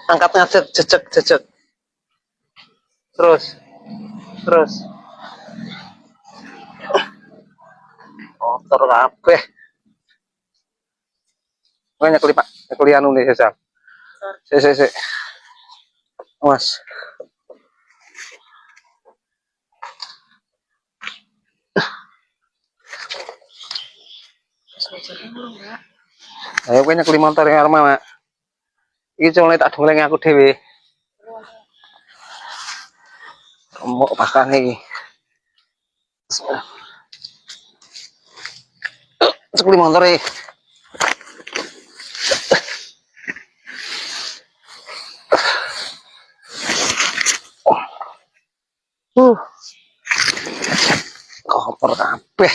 Angkat ngajak jejak jejak. Terus. Terus. Kotor kabeh. Kowe nyekeli Pak, nyekeli anu nih sesal. Sik. Mas. Ayo kowe nyekeli motor yang arma, Mak. Iki colek tak doleng aku dhewe. Mbok makan iki. Sekali motor e. Kotor kabeh.